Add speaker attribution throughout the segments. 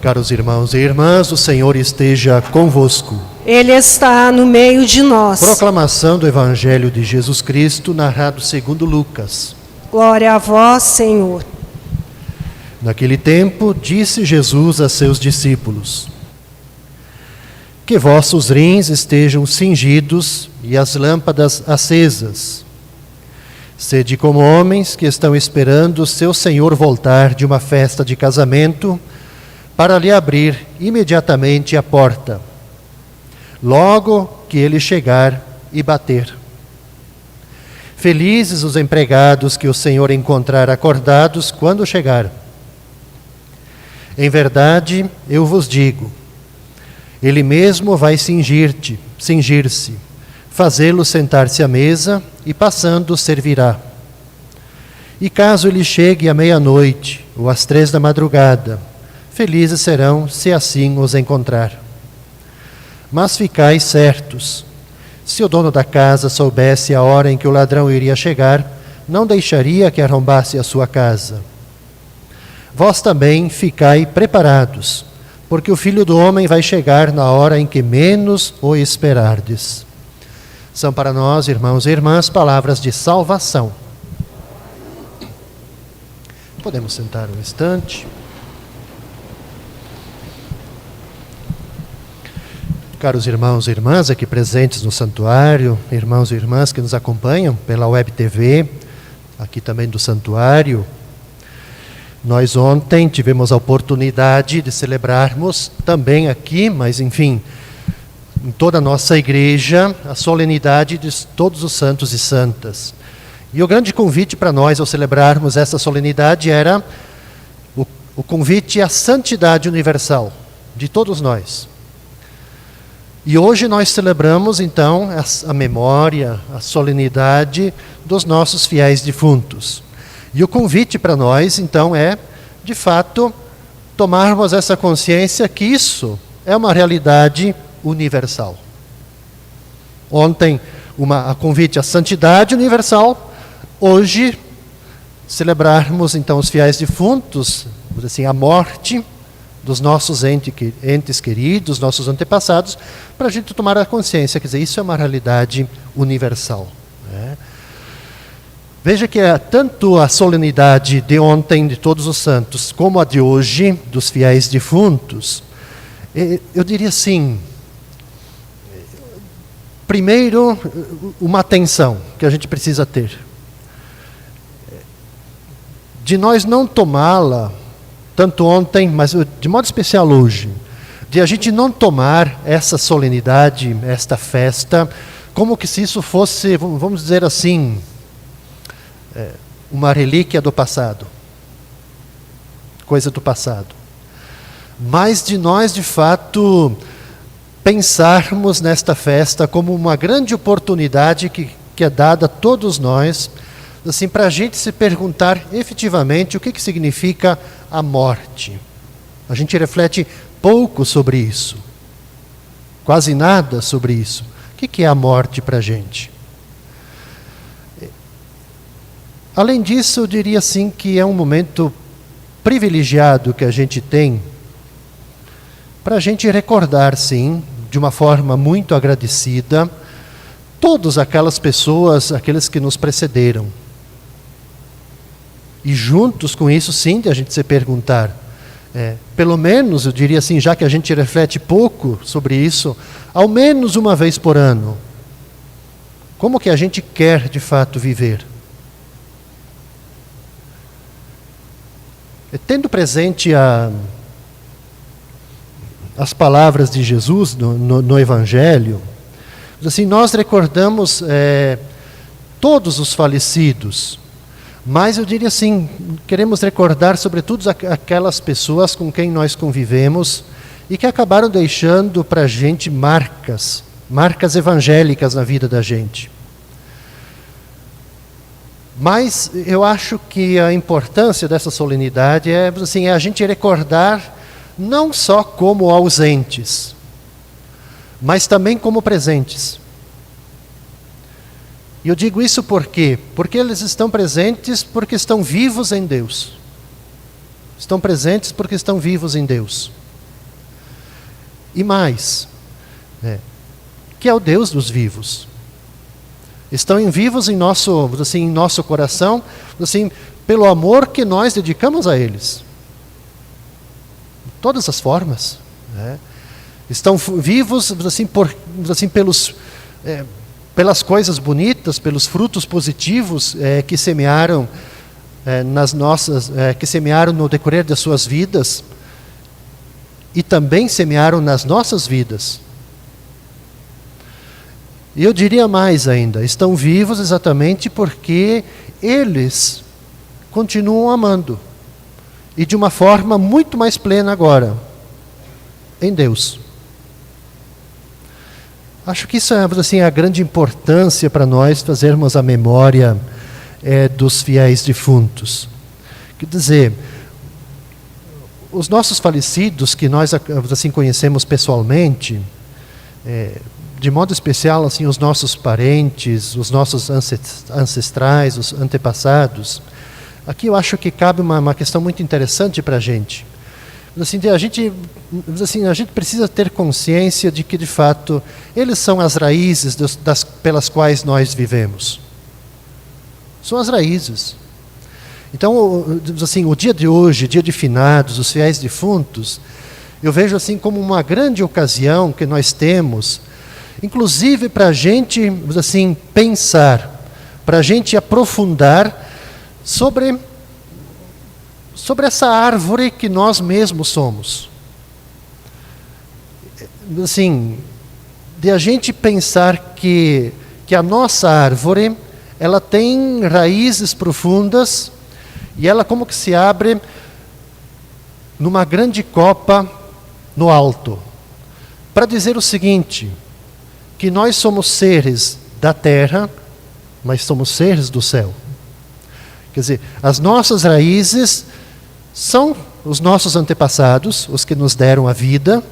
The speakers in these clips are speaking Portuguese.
Speaker 1: Caros irmãos e irmãs, o Senhor esteja convosco.
Speaker 2: Ele está no meio de nós.
Speaker 1: Proclamação do Evangelho de Jesus Cristo, narrado segundo Lucas.
Speaker 2: Glória a vós, Senhor.
Speaker 1: Naquele tempo, disse Jesus a seus discípulos: que vossos rins estejam cingidos e as lâmpadas acesas. Sede como homens que estão esperando seu Senhor voltar de uma festa de casamento, para lhe abrir imediatamente a porta, logo que ele chegar e bater. Felizes os empregados que o Senhor encontrar acordados quando chegar. Em verdade, eu vos digo, ele mesmo vai cingir-se, fazê-lo sentar-se à mesa e passando servirá. E caso ele chegue à meia-noite ou às 3 da madrugada, felizes serão se assim os encontrar. Mas ficai certos, se o dono da casa soubesse a hora em que o ladrão iria chegar, não deixaria que arrombasse a sua casa. Vós também ficai preparados, porque o Filho do Homem vai chegar na hora em que menos o esperardes. São para nós, irmãos e irmãs, palavras de salvação. Podemos sentar um instante. Caros irmãos e irmãs aqui presentes no santuário, irmãos e irmãs que nos acompanham pela Web TV, aqui também do santuário, nós ontem tivemos a oportunidade de celebrarmos também aqui, mas enfim, em toda a nossa igreja, a solenidade de todos os santos e santas. E o grande convite para nós ao celebrarmos essa solenidade era o convite à santidade universal de todos nós. E hoje nós celebramos, então, a memória, a solenidade dos nossos fiéis defuntos. E o convite para nós, então, é, de fato, tomarmos essa consciência que isso é uma realidade universal. Ontem, a convite à santidade universal. Hoje, celebrarmos, então, os fiéis defuntos, assim, a morte dos nossos entes queridos, nossos antepassados, para a gente tomar a consciência, quer dizer, isso é uma realidade universal. Né? Veja que tanto a solenidade de ontem, de todos os santos, como a de hoje, dos fiéis defuntos, eu diria assim, primeiro, uma atenção que a gente precisa ter. De nós não tomá-la, tanto ontem, mas de modo especial hoje, de a gente não tomar essa solenidade, esta festa, como que se isso fosse, vamos dizer assim, uma relíquia do passado, coisa do passado. Mas de nós, de fato, pensarmos nesta festa como uma grande oportunidade que é dada a todos nós, assim, para a gente se perguntar efetivamente o que significa a morte. A gente reflete pouco sobre isso, quase nada sobre isso. O que é a morte para a gente? Além disso, eu diria assim que é um momento privilegiado que a gente tem para a gente recordar, sim, de uma forma muito agradecida, todas aquelas pessoas, aqueles que nos precederam. E juntos com isso, sim, de a gente se perguntar, pelo menos, eu diria assim, já que a gente reflete pouco sobre isso, ao menos uma vez por ano, como que a gente quer de fato viver? Tendo presente as palavras de Jesus no Evangelho, assim, nós recordamos todos os falecidos, mas eu diria assim, queremos recordar sobretudo aquelas pessoas com quem nós convivemos e que acabaram deixando para a gente marcas evangélicas na vida da gente. Mas eu acho que a importância dessa solenidade é a gente recordar não só como ausentes, mas também como presentes. E eu digo isso por quê? Porque eles estão presentes porque estão vivos em Deus. Estão presentes porque estão vivos em Deus. e mais, que é o Deus dos vivos. Estão vivos em nosso coração, assim, pelo amor que nós dedicamos a eles. De todas as formas. Estão vivos assim, pelas coisas bonitas, pelos frutos positivos que semearam que semearam no decorrer das suas vidas e também semearam nas nossas vidas. E eu diria mais ainda, estão vivos exatamente porque eles continuam amando. E de uma forma muito mais plena agora, em Deus. Acho que isso é assim, a grande importância para nós fazermos a memória dos fiéis defuntos. Quer dizer, os nossos falecidos, que nós assim conhecemos pessoalmente, de modo especial assim, os nossos parentes, os nossos ancestrais, os antepassados, aqui eu acho que cabe uma questão muito interessante para a gente. Assim, a gente precisa ter consciência de que, de fato, eles são as raízes pelas quais nós vivemos. São as raízes. Então, assim, o dia de hoje, dia de finados, os fiéis defuntos, eu vejo assim como uma grande ocasião que nós temos, inclusive para a gente assim, pensar, para a gente aprofundar sobre essa árvore que nós mesmos somos. Assim, de a gente pensar que a nossa árvore, ela tem raízes profundas e ela como que se abre numa grande copa no alto. Para dizer o seguinte, que nós somos seres da terra, mas somos seres do céu. Quer dizer, as nossas raízes são os nossos antepassados, os que nos deram a vida.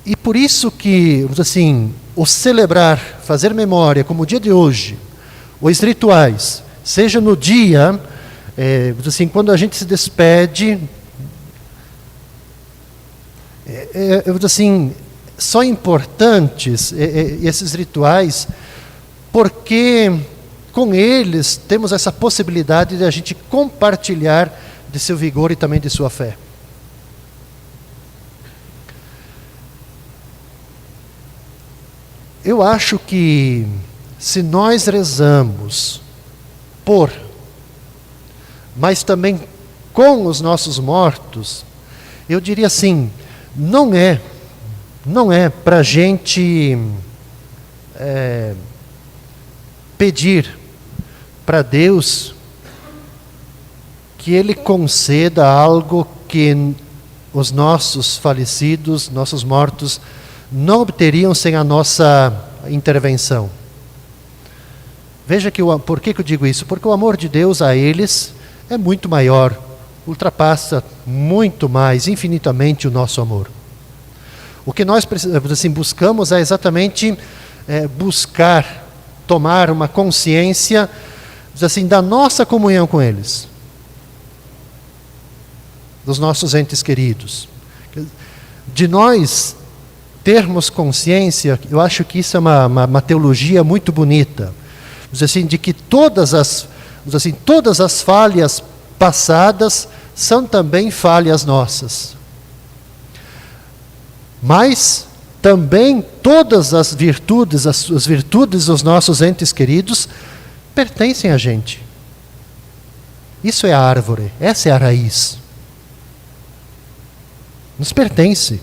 Speaker 1: E por isso que, assim, o celebrar, fazer memória, como o dia de hoje, os rituais, seja no dia, assim, quando a gente se despede, assim, são importantes esses rituais, porque com eles temos essa possibilidade de a gente compartilhar de seu vigor e também de sua fé. Eu acho que se nós rezamos por, mas também com os nossos mortos, eu diria assim, não é para a gente pedir para Deus que Ele conceda algo que os nossos falecidos, nossos mortos, não obteriam sem a nossa intervenção. Veja por que eu digo isso? Porque o amor de Deus a eles é muito maior, ultrapassa muito mais, infinitamente o nosso amor. O que nós assim, buscamos é exatamente tomar uma consciência assim, da nossa comunhão com eles, dos nossos entes queridos. De nós termos consciência, eu acho que isso é uma teologia muito bonita, assim, de que todas as falhas passadas são também falhas nossas. Mas também todas as virtudes dos nossos entes queridos pertencem a gente. Isso é a árvore, essa é a raiz. Nos pertence.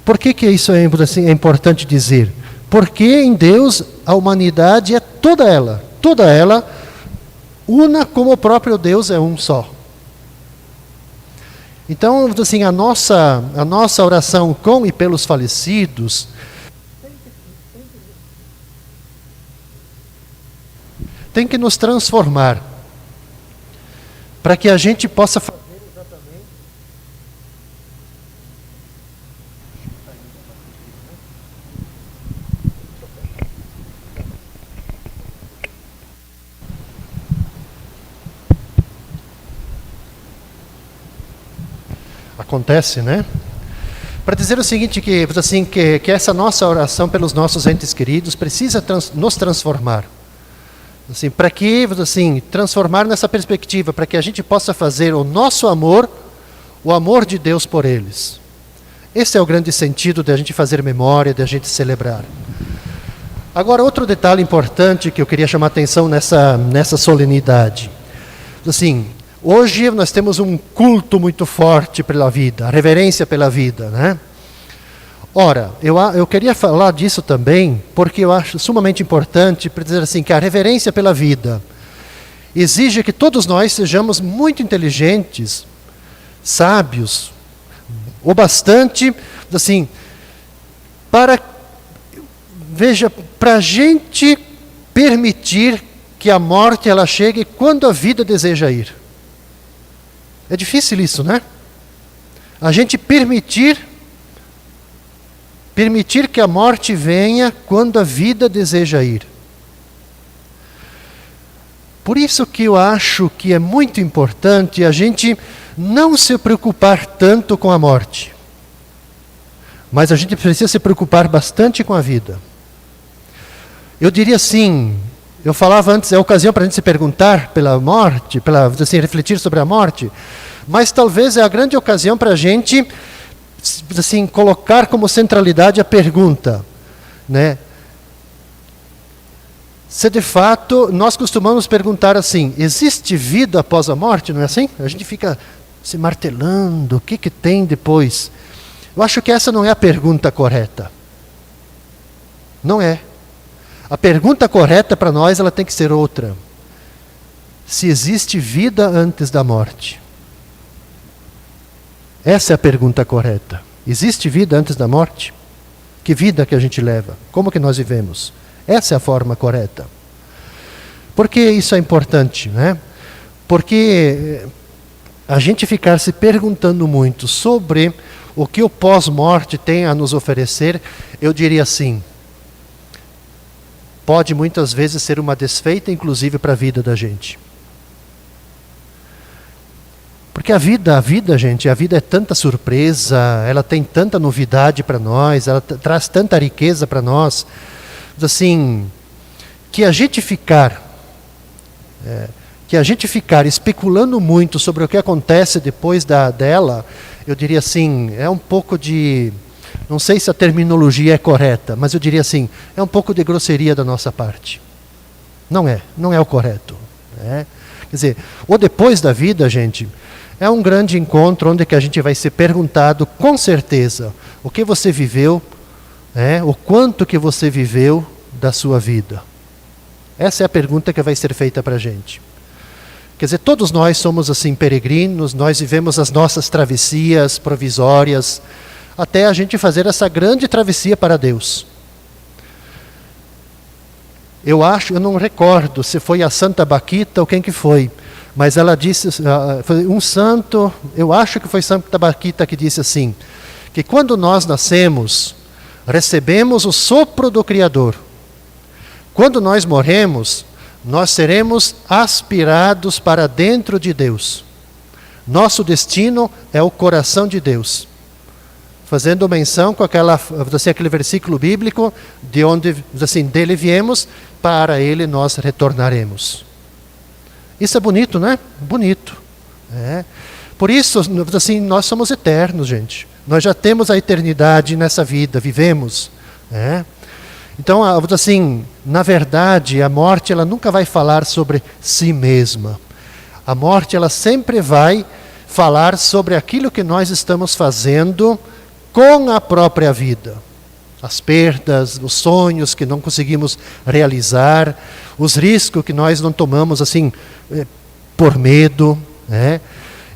Speaker 1: Por que isso é importante dizer? Porque em Deus a humanidade é toda ela, una como o próprio Deus é um só. Então, assim, a nossa oração com e pelos falecidos tem que nos transformar para que a gente possa fazer exatamente acontece, né? Para dizer o seguinte, que essa nossa oração pelos nossos entes queridos precisa nos transformar. Assim, para que, transformar nessa perspectiva, para que a gente possa fazer o nosso amor, o amor de Deus por eles. Esse é o grande sentido de a gente fazer memória, de a gente celebrar. Agora, outro detalhe importante que eu queria chamar a atenção nessa solenidade. Assim, hoje nós temos um culto muito forte pela vida, a reverência pela vida, né? Ora, eu queria falar disso também, porque eu acho sumamente importante para dizer assim, que a reverência pela vida exige que todos nós sejamos muito inteligentes, sábios, o bastante, assim, para a gente permitir que a morte ela chegue quando a vida deseja ir. É difícil isso, né? A gente permitir que a morte venha quando a vida deseja ir. Por isso que eu acho que é muito importante a gente não se preocupar tanto com a morte. Mas a gente precisa se preocupar bastante com a vida. Eu diria assim, eu falava antes, é ocasião para a gente se perguntar pela morte, refletir sobre a morte, mas talvez é a grande ocasião para a gente colocar como centralidade a pergunta, né? Se de fato nós costumamos perguntar assim, existe vida após a morte, não é assim? A gente fica se martelando, o que tem depois? Eu acho que essa não é a pergunta correta. Não é. A pergunta correta para nós, ela tem que ser outra. Se existe vida antes da morte. Essa é a pergunta correta. Existe vida antes da morte? Que vida que a gente leva? Como que nós vivemos? Essa é a forma correta. Por que isso é importante, né? Porque a gente ficar se perguntando muito sobre o que o pós-morte tem a nos oferecer, eu diria assim, pode muitas vezes ser uma desfeita, inclusive para a vida da gente. Porque a vida, gente, a vida é tanta surpresa, ela tem tanta novidade para nós, ela traz tanta riqueza para nós, assim, que a gente ficar especulando muito sobre o que acontece depois dela, eu diria assim, é um pouco de, não sei se a terminologia é correta, mas eu diria assim, é um pouco de grosseria da nossa parte. Não é o correto. Né? Quer dizer, o depois da vida, gente, é um grande encontro onde que a gente vai ser perguntado com certeza o que você viveu, o quanto que você viveu da sua vida. Essa é a pergunta que vai ser feita para a gente. Quer dizer, todos nós somos assim peregrinos, nós vivemos as nossas travessias provisórias, até a gente fazer essa grande travessia para Deus. Eu não recordo se foi a Santa Baquita ou quem que foi, mas ela disse, foi um santo, eu acho que foi Santa Baquita que disse assim, que quando nós nascemos, recebemos o sopro do Criador. Quando nós morremos, nós seremos aspirados para dentro de Deus. Nosso destino é o coração de Deus. Fazendo menção com aquele versículo bíblico, de onde dele viemos, para ele nós retornaremos. Isso é bonito, né? Bonito. Por isso, nós somos eternos, gente. Nós já temos a eternidade nessa vida, vivemos. Então, na verdade, a morte ela nunca vai falar sobre si mesma. A morte ela sempre vai falar sobre aquilo que nós estamos fazendo com a própria vida. As perdas, os sonhos que não conseguimos realizar, os riscos que nós não tomamos por medo.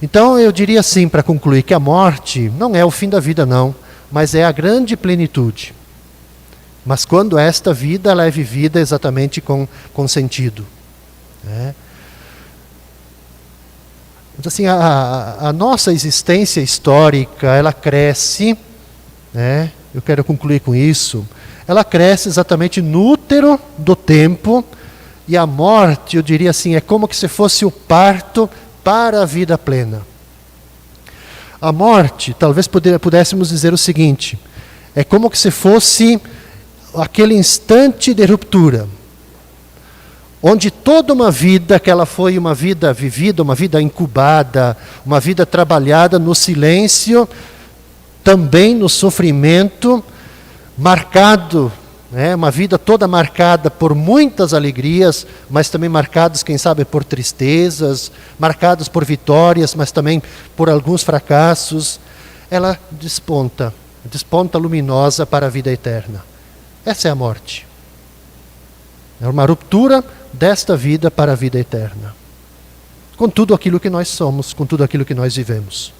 Speaker 1: Então eu diria assim, para concluir, que a morte não é o fim da vida não, mas é a grande plenitude. Mas quando esta vida ela é vivida exatamente com sentido. Então, a nossa existência histórica, ela cresce, eu quero concluir com isso, ela cresce exatamente no útero do tempo, e a morte, eu diria assim, é como que se fosse o parto para a vida plena. A morte, talvez pudéssemos dizer o seguinte, é como que se fosse aquele instante de ruptura, onde toda uma vida, que ela foi uma vida vivida, uma vida incubada, uma vida trabalhada no silêncio, também no sofrimento, marcado, uma vida toda marcada por muitas alegrias, mas também marcadas, quem sabe, por tristezas, marcadas por vitórias, mas também por alguns fracassos, ela desponta luminosa para a vida eterna. Essa é a morte. É uma ruptura desta vida para a vida eterna. Com tudo aquilo que nós somos, com tudo aquilo que nós vivemos.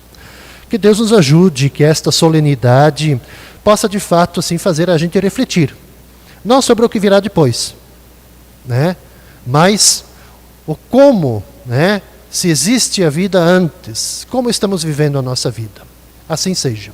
Speaker 1: Que Deus nos ajude, que esta solenidade possa de fato assim fazer a gente refletir. Não sobre o que virá depois, mas o como, se existe a vida antes, como estamos vivendo a nossa vida. Assim seja.